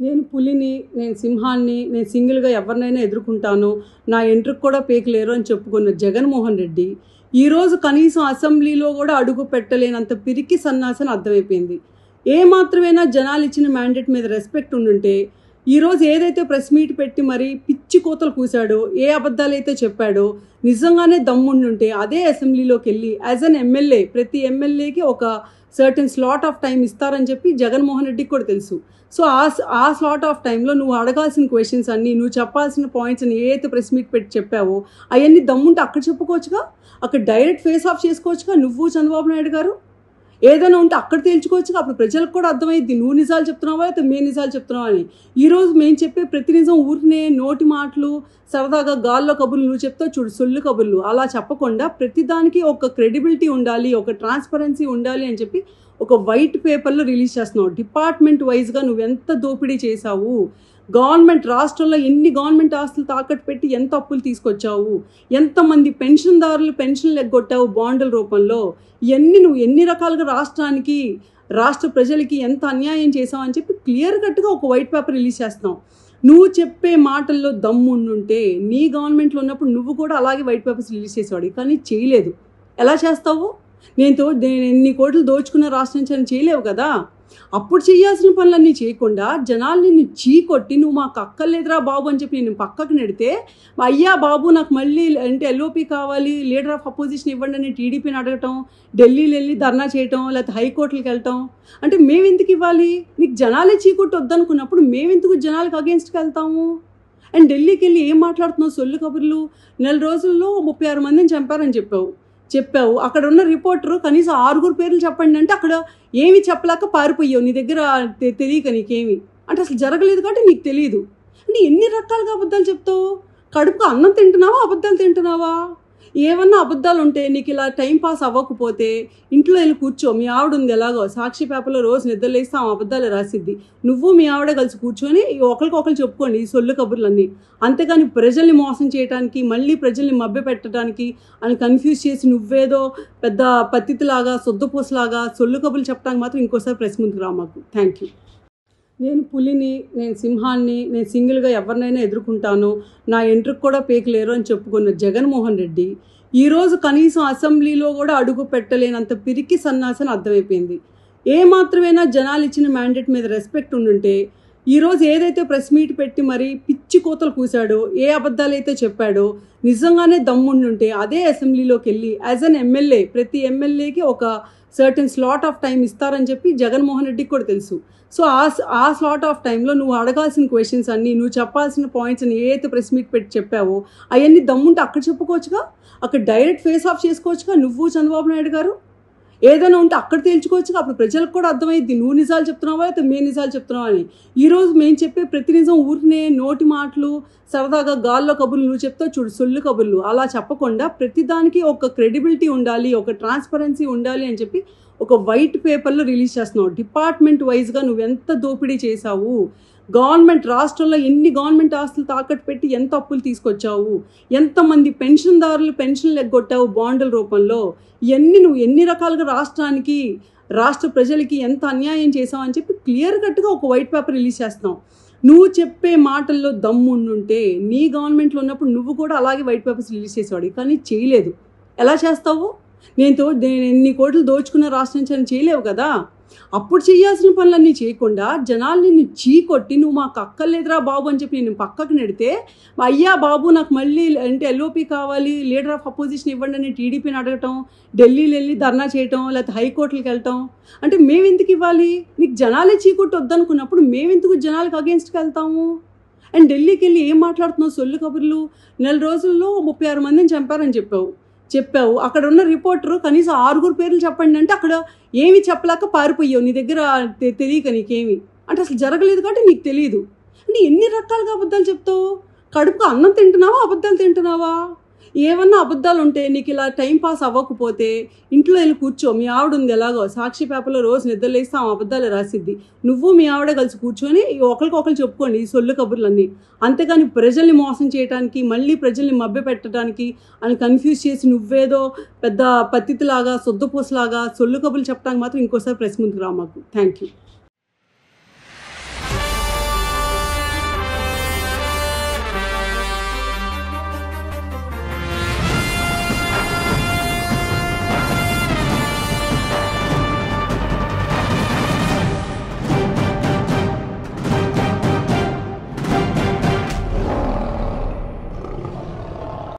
నేను పులిని, నేను సింహాన్ని, నేను సింగిల్‌గా ఎవరినైనా ఎదుర్కొంటాను. నా ఎంట్రుకు కూడా పీకలేరు అని చెప్పుకున్న జగన్మోహన్ రెడ్డి, ఈరోజు కనీసం అసెంబ్లీలో కూడా అడుగు పెట్టలేనంత పిరికి సన్నాసి అని అర్థమైపోయింది. ఏ మాత్రమైనా జనాలు ఇచ్చిన మ్యాండేట్ మీద రెస్పెక్ట్ ఉండుంటే, ఈరోజు ఏదైతే ప్రెస్ మీట్ పెట్టి మరి పిచ్చి కూతలు కూశాడో, ఏ అబద్ధాలైతే చెప్పాడో, నిజంగానే దమ్ముండుంటే అదే అసెంబ్లీలోకి వెళ్ళి యాజ్ అన్ ఎమ్మెల్యే, ప్రతి ఎమ్మెల్యేకి ఒక సర్టెన్ స్లాట్ ఆఫ్ టైం ఇస్తారని చెప్పి జగన్మోహన్ రెడ్డికి కూడా తెలుసు. సో ఆ స్లాట్ ఆఫ్ టైంలో నువ్వు అడగాల్సిన క్వశ్చన్స్ అన్నీ, నువ్వు చెప్పాల్సిన పాయింట్స్ అని ఏదైతే ప్రెస్ మీట్ పెట్టి చెప్పావో అవన్నీ దమ్ముంటే అక్కడ చెప్పుకోవచ్చుగా, అక్కడ డైరెక్ట్ ఫేస్ ఆఫ్ చేసుకోవచ్చుగా. నువ్వు చంద్రబాబు నాయుడు గారు ఏదైనా ఉంటే అక్కడ తేల్చుకోవచ్చుగా. అప్పుడు ప్రజలకు కూడా అర్థమైద్ది నువ్వు నిజాలు చెప్తున్నావా అయితే మేము నిజాలు చెప్తున్నావా అని. ఈరోజు మేము చెప్పే ప్రతి నిజం ఊరినే నోటి మాటలు, సరదాగా గాల్లో కబుర్లు నువ్వు చెప్తావు చూడు, సొల్లు కబుర్లు అలా చెప్పకుండా ప్రతిదానికి ఒక క్రెడిబిలిటీ ఉండాలి, ఒక ట్రాన్స్పరెన్సీ ఉండాలి అని చెప్పి ఒక వైట్ పేపర్లో రిలీజ్ చేస్తున్నావు. డిపార్ట్మెంట్ వైజ్గా నువ్వెంత దోపిడీ చేశావు, గవర్నమెంట్ రాష్ట్రంలో ఎన్ని గవర్నమెంట్ ఆస్తులు తాకట్టు పెట్టి ఎంత అప్పులు తీసుకొచ్చావు, ఎంతమంది పెన్షన్దారులు పెన్షన్లు ఎగ్గొట్టావు బాండ్ల రూపంలో, ఇవన్నీ నువ్వు ఎన్ని రకాలుగా రాష్ట్రానికి, రాష్ట్ర ప్రజలకి ఎంత అన్యాయం చేసావు అని చెప్పి క్లియర్ కట్గా ఒక వైట్ పేపర్ రిలీజ్ చేస్తున్నావు. నువ్వు చెప్పే మాటల్లో దమ్ముండుంటే నీ గవర్నమెంట్లో ఉన్నప్పుడు నువ్వు కూడా అలాగే వైట్ పేపర్స్ రిలీజ్ చేసేవాడు, కానీ చేయలేదు. ఎలా చేస్తావు? నేను ఎన్ని కోట్లు దోచుకున్న రాష్ట్రం నుంచి అని చేయలేవు కదా. అప్పుడు చేయాల్సిన పనులన్నీ చేయకుండా జనాల్ని నిన్ను చీకొట్టి నువ్వు మాకు అక్కర్లేదురా బాబు అని చెప్పి నేను పక్కకు నెడితే, అయ్యా బాబు నాకు మళ్ళీ అంటే ఎల్ఓపి కావాలి, లీడర్ ఆఫ్ అపోజిషన్ ఇవ్వండి అని టీడీపీని అడగటం, ఢిల్లీలో వెళ్ళి ధర్నా చేయటం, లేకపోతే హైకోర్టులకు వెళ్ళటం. అంటే మేమెందుకు ఇవ్వాలి? నీకు జనాలే చీకొట్టి వద్దనుకున్నప్పుడు మేమెందుకు జనాలకు అగేన్స్ట్కి వెళ్తాము? అండ్ ఢిల్లీకి వెళ్ళి ఏం మాట్లాడుతున్నావు సొల్లు కబుర్లు? 4 రోజుల్లో 36 మందిని చంపారని చెప్పావు. అక్కడ ఉన్న రిపోర్టరు కనీసం 6 పేర్లు చెప్పండి అంటే అక్కడ ఏమి చెప్పలేక పారిపోయావు, నీ దగ్గర తెలియక నీకేమి అంటే అసలు జరగలేదు కాబట్టి నీకు తెలియదు. అంటే ఎన్ని రకాలుగా అబద్ధాలు చెప్తావు? కడుపుకు అన్నం తింటున్నావా, అబద్ధాలు తింటున్నావా? ఏమన్నా అబద్ధాలు ఉంటే నీకు ఇలా టైం పాస్ అవ్వకపోతే ఇంట్లో వెళ్ళి కూర్చో. మీ ఆవిడ ఉంది ఎలాగో సాక్షి పేపర్లో రోజు నిద్రలేస్తే ఆమె అబద్ధాలు రాసిద్ది, నువ్వు మీ ఆవిడ కలిసి కూర్చొని ఒకరికొకరు చెప్పుకోండి ఈ సొల్లు కబుర్లన్నీ. అంతేగాని ప్రజల్ని మోసం చేయడానికి, మళ్ళీ ప్రజల్ని మభ్య పెట్టడానికి అని కన్ఫ్యూజ్ చేసి నువ్వేదో పెద్ద పత్తిలాగా సొద్దుపూసలాగా సొల్లు కబుర్లు చెప్పడానికి మాత్రం ఇంకోసారి ప్రెస్ ముందుకు రా మాకు. Thank you. నేను పులిని, నేను సింహాన్ని, నేను సింగిల్గా ఎవరినైనా ఎదుర్కొంటాను, నా ఎంట్రుకు కూడా పీకలేరు అని చెప్పుకున్న జగన్మోహన్ రెడ్డి, ఈరోజు కనీసం అసెంబ్లీలో కూడా అడుగు పెట్టలేనంత పిరికి సన్నాసి అని అర్థమైపోయింది. ఏ మాత్రమైనా జనాలు ఇచ్చిన మ్యాండేట్ మీద రెస్పెక్ట్ ఉండుంటే, ఈరోజు ఏదైతే ప్రెస్ మీట్ పెట్టి మరి పిచ్చి కూతలు కూశాడో, ఏ అబద్ధాలైతే చెప్పాడో, నిజంగానే దమ్ముండుంటే అదే అసెంబ్లీలోకి వెళ్ళి యాజ్ అన్ ఎమ్మెల్యే, ప్రతి ఎమ్మెల్యేకి ఒక సర్టెన్ స్లాట్ ఆఫ్ టైం ఇస్తారని చెప్పి జగన్మోహన్ రెడ్డికి కూడా తెలుసు. సో ఆ స్లాట్ ఆఫ్ టైంలో నువ్వు అడగాల్సిన క్వశ్చన్స్ అన్నీ, నువ్వు చెప్పాల్సిన పాయింట్స్ అని ఏదైతే ప్రెస్ మీట్ పెట్టి చెప్పావో అవన్నీ దమ్ముంటే అక్కడ చెప్పుకోవచ్చుగా, అక్కడ డైరెక్ట్ ఫేస్ ఆఫ్ చేసుకోవచ్చుగా. నువ్వు చంద్రబాబు నాయుడు గారు ఏదైనా ఉంటే అక్కడ తేల్చుకోవచ్చుగా. అప్పుడు ప్రజలకు కూడా అర్థమైద్ది నువ్వు నిజాలు చెప్తున్నావా అయితే మేము నిజాలు చెప్తున్నావా అని. ఈరోజు మేము చెప్పే ప్రతి నిజం ఊరినే నోటి మాటలు, సరదాగా గాల్లో కబుర్లు నువ్వు చెప్తావు చూడు, సొల్లు కబుర్లు అలా చెప్పకుండా ప్రతిదానికి ఒక క్రెడిబిలిటీ ఉండాలి, ఒక ట్రాన్స్పరెన్సీ ఉండాలి అని చెప్పి ఒక వైట్ పేపర్లో రిలీజ్ చేస్తున్నావు. డిపార్ట్మెంట్ వైజ్గా నువ్వెంత దోపిడీ చేశావు, గవర్నమెంట్ రాష్ట్రంలో ఎన్ని గవర్నమెంట్ ఆస్తులు తాకట్టు పెట్టి ఎంత అప్పులు తీసుకొచ్చావు, ఎంతమంది పెన్షన్దారులు పెన్షన్లు ఎగ్గొట్టావు బాండ్ల రూపంలో, ఇవన్నీ నువ్వు ఎన్ని రకాలుగా రాష్ట్రానికి, రాష్ట్ర ప్రజలకి ఎంత అన్యాయం చేసావు అని చెప్పి క్లియర్ కట్గా ఒక వైట్ పేపర్ రిలీజ్ చేస్తున్నావు. నువ్వు చెప్పే మాటల్లో దమ్ముండుంటే నీ గవర్నమెంట్లో ఉన్నప్పుడు నువ్వు కూడా అలాగే వైట్ పేపర్స్ రిలీజ్ చేసేవాడు, కానీ చేయలేదు. ఎలా చేస్తావు? నేను ఎన్ని కోట్లు దోచుకున్న రాష్ట్రం నుంచి అని చేయలేవు కదా. అప్పుడు చేయాల్సిన పనులన్నీ చేయకుండా జనాల్ని నిన్ను చీకొట్టి నువ్వు మాకు అక్కర్లేదురా బాబు అని చెప్పి నేను పక్కకు నెడితే, అయ్యా బాబు నాకు మళ్ళీ అంటే ఎల్ఓపి కావాలి, లీడర్ ఆఫ్ అపోజిషన్ ఇవ్వండి అని టీడీపీని అడగటం, ఢిల్లీలో వెళ్ళి ధర్నా చేయటం, లేకపోతే హైకోర్టులకు వెళ్ళటం. అంటే మేమెందుకు ఇవ్వాలి? నీకు జనాలే చీకొట్టి వద్దనుకున్నప్పుడు మేమెందుకు జనాలకు అగేన్స్ట్కి వెళ్తాము? అండ్ ఢిల్లీకి వెళ్ళి ఏం మాట్లాడుతున్నావు సొల్లు కబుర్లు? 4 రోజుల్లో 36 మందిని చంపారని చెప్పావు. అక్కడ ఉన్న రిపోర్టరు కనీసం 6 పేర్లు చెప్పండి అంటే అక్కడ ఏమి చెప్పలేక పారిపోయావు, నీ దగ్గర తెలియక నీకేమి అంటే అసలు జరగలేదు కాబట్టి నీకు తెలియదు. అంటే ఎన్ని రకాలుగా అబద్ధాలు చెప్తావు? కడుపుకు అన్నం తింటున్నావా, అబద్ధాలు తింటున్నావా? ఏమన్నా అబద్ధాలు ఉంటే నీకు ఇలా టైం పాస్ అవ్వకపోతే ఇంట్లో వెళ్ళి కూర్చో. మీ ఆవిడ ఉంది ఎలాగో సాక్షి పేపర్లో రోజు నిద్రలేస్తే ఆమె అబద్ధాలు రాసిద్ది, నువ్వు మీ ఆవిడ కలిసి కూర్చొని ఒకరికొకరు చెప్పుకోండి ఈ సొల్లు కబుర్లన్నీ. అంతేగాని ప్రజల్ని మోసం చేయడానికి, మళ్ళీ ప్రజల్ని మభ్య పెట్టడానికి అని కన్ఫ్యూజ్ చేసి నువ్వేదో పెద్ద పత్తిలాగా సొద్దుపూసలాగా సొల్లు కబుర్లు చెప్పడానికి మాత్రం ఇంకోసారి ప్రెస్ ముందుకు రా మాకు. Thank you.